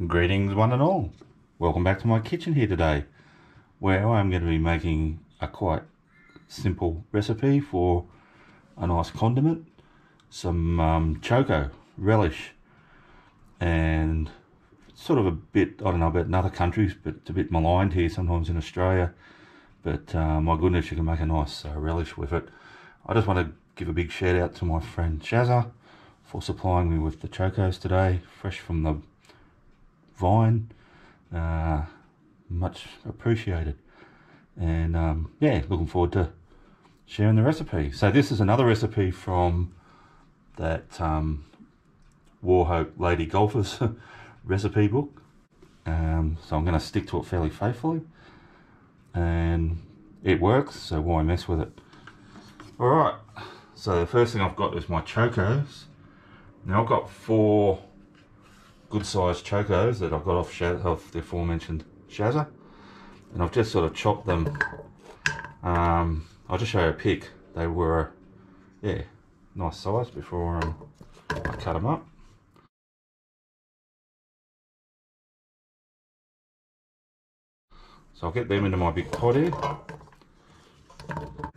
Greetings one and all. Welcome back to my kitchen here today, where I'm going to be making a quite simple recipe for a nice condiment, some Choko, relish, and it's sort of a bit, I don't know about in other countries, but it's a bit maligned here sometimes in Australia, but my goodness, you can make a nice relish with it. I just want to give a big shout out to my friend Shazza for supplying me with the Chokos today, fresh from the vine. Much appreciated, and yeah, looking forward to sharing the recipe. So this is another recipe from that Warhope Lady Golfers recipe book, so I'm going to stick to it fairly faithfully, and it works, so why mess with it? Alright, so the first thing I've got is my Chokos. Now I've got 4 good sized Chokos that I've got off the aforementioned Shazza, and I've just sort of chopped them. I'll just show you a pic. They were, yeah, nice size before I cut them up. So I'll get them into my big pot here.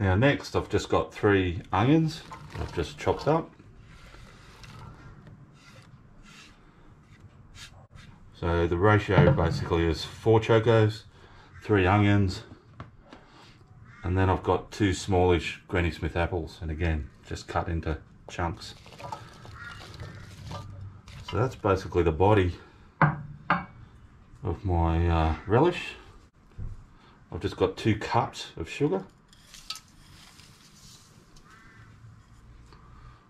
Now next I've just got 3 onions I've just chopped up. So the ratio basically is 4 Chokos, 3 onions, and then I've got 2 smallish Granny Smith apples, and again, just cut into chunks. So that's basically the body of my relish. I've just got 2 cups of sugar.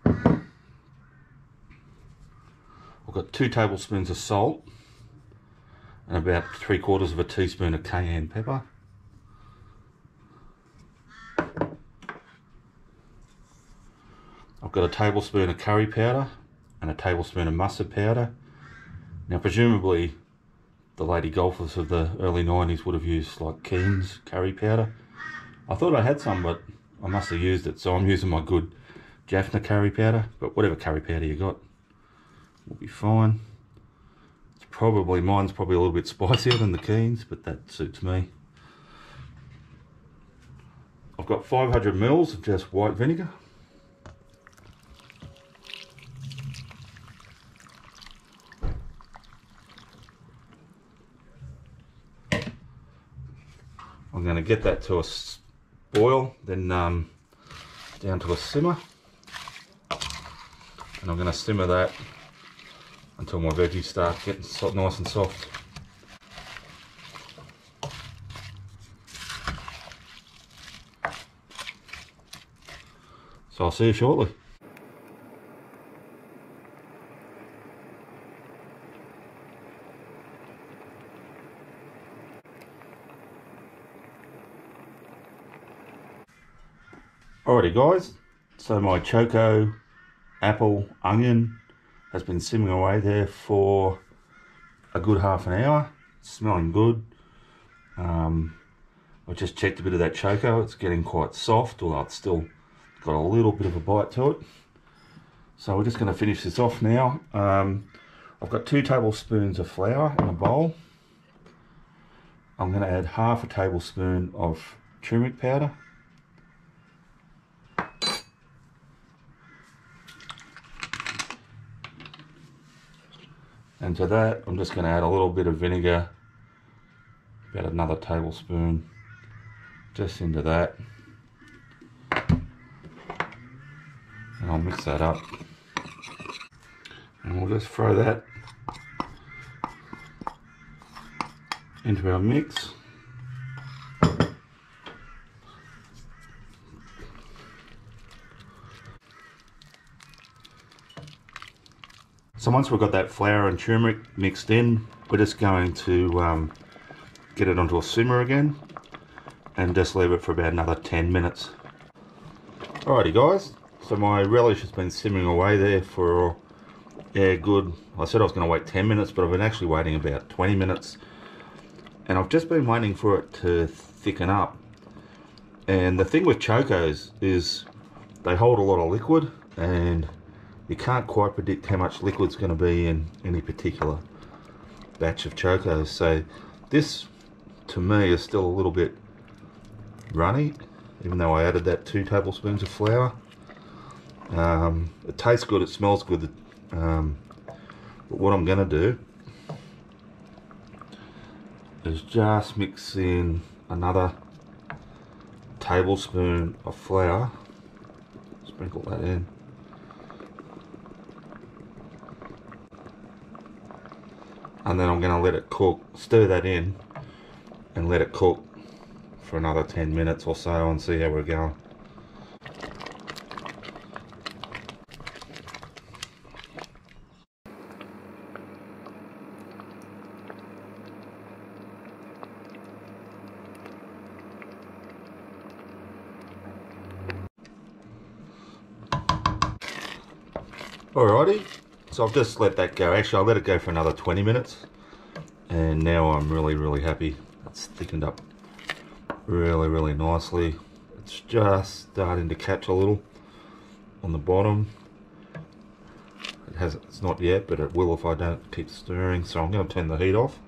I've got 2 tablespoons of salt, and about 3/4 of a teaspoon of cayenne pepper. I've got a tablespoon of curry powder and a tablespoon of mustard powder. Now presumably the lady golfers of the early 90s would have used like Keen's curry powder. I thought I had some, but I must have used it, so I'm using my good Jaffna curry powder, but whatever curry powder you got will be fine. Mine's probably a little bit spicier than the Keen's, but that suits me. I've got 500 ml of just white vinegar. I'm going to get that to a boil, then down to a simmer, and I'm going to simmer that until my veggies start getting nice and soft. So I'll see you shortly. Alrighty guys, so my Choko, apple, onion has been simmering away there for a good half an hour. It's smelling good. I just checked a bit of that Choko. It's getting quite soft, although it's still got a little bit of a bite to it. So we're just going to finish this off now. I've got 2 tablespoons of flour in a bowl. I'm going to add half a tablespoon of turmeric powder. And to that, I'm just going to add a little bit of vinegar, about another tablespoon, just into that. And I'll mix that up. And we'll just throw that into our mix. So once we've got that flour and turmeric mixed in, we're just going to get it onto a simmer again and just leave it for about another 10 minutes. Alrighty guys, so my relish has been simmering away there for, yeah, good. I said I was going to wait 10 minutes, but I've been actually waiting about 20 minutes. And I've just been waiting for it to thicken up. And the thing with Chokos is they hold a lot of liquid, and you can't quite predict how much liquid's going to be in any particular batch of Chokos. So this, to me, is still a little bit runny, even though I added that 2 tablespoons of flour. It tastes good, it smells good, but what I'm going to do is just mix in another tablespoon of flour, sprinkle that in, and then I'm going to let it cook, stir that in and let it cook for another 10 minutes or so and see how we're going. Alrighty, so I've just let that go. Actually, I'll let it go for another 20 minutes. And now I'm really happy. It's thickened up really nicely. It's just starting to catch a little on the bottom. It's not yet, but it will if I don't keep stirring. So I'm going to turn the heat off.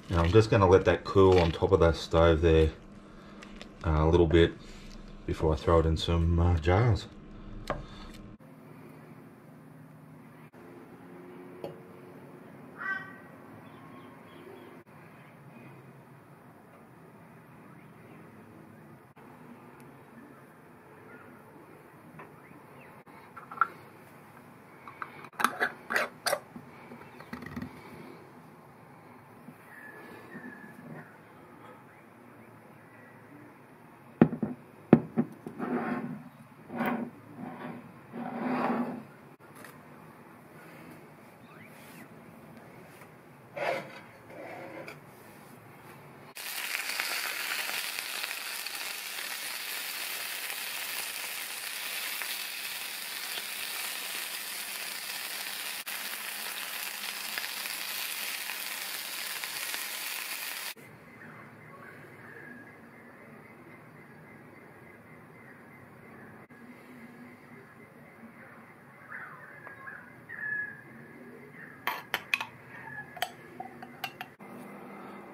Now I'm just going to let that cool on top of that stove there a little bit before I throw it in some jars.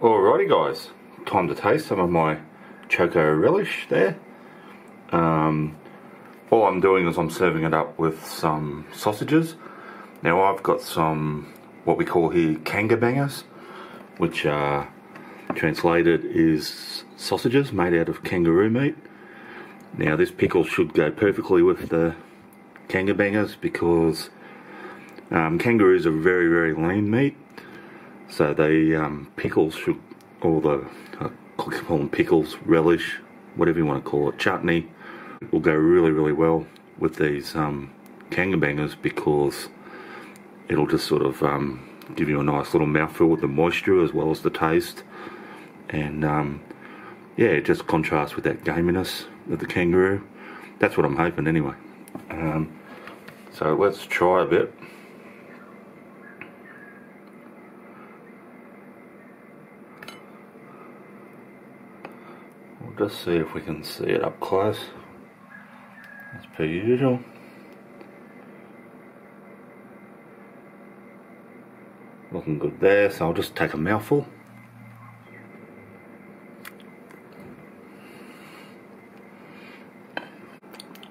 Alrighty guys, time to taste some of my Choko relish there. All I'm doing is I'm serving it up with some sausages. Now I've got some what we call here kanga bangers, which translated is sausages made out of kangaroo meat. Now this pickle should go perfectly with the kanga bangers because kangaroos are very lean meat. So the pickles should, or the, I call them pickles, relish, whatever you want to call it, chutney, will go really well with these kanga bangers because it'll just sort of give you a nice little mouthful with the moisture as well as the taste. And yeah, it just contrasts with that gaminess of the kangaroo. That's what I'm hoping anyway. So let's try a bit. We'll just see if we can see it up close, as per usual. Looking good there, so I'll just take a mouthful.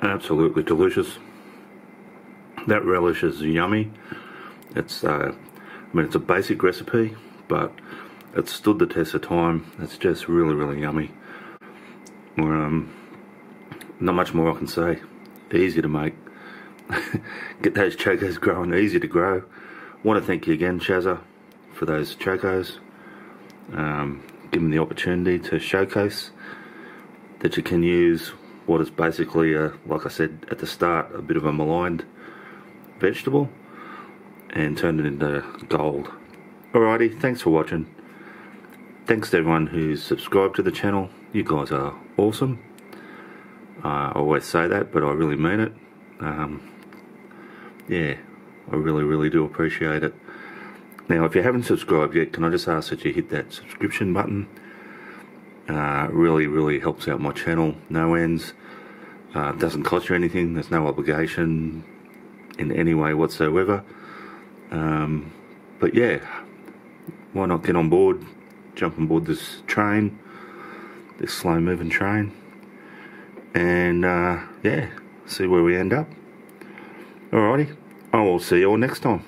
Absolutely delicious. That relish is yummy. It's I mean, it's a basic recipe, but it's stood the test of time. It's just really yummy. Not much more I can say. Easy to make. Get those Chokos growing, easy to grow. Want to thank you again, Shazza, for those Chokos. Give them the opportunity to showcase that you can use what is basically, like I said at the start, a bit of a maligned vegetable and turn it into gold. Alrighty, thanks for watching. Thanks to everyone who's subscribed to the channel. You guys are awesome. I always say that, but I really mean it. Yeah, I really do appreciate it. Now, if you haven't subscribed yet, can I just ask that you hit that subscription button? Really helps out my channel. No ends. Doesn't cost you anything. There's no obligation in any way whatsoever. But yeah, why not get on board, jump on board this train, this slow moving train, and yeah, see where we end up. Alrighty, I will see you all next time.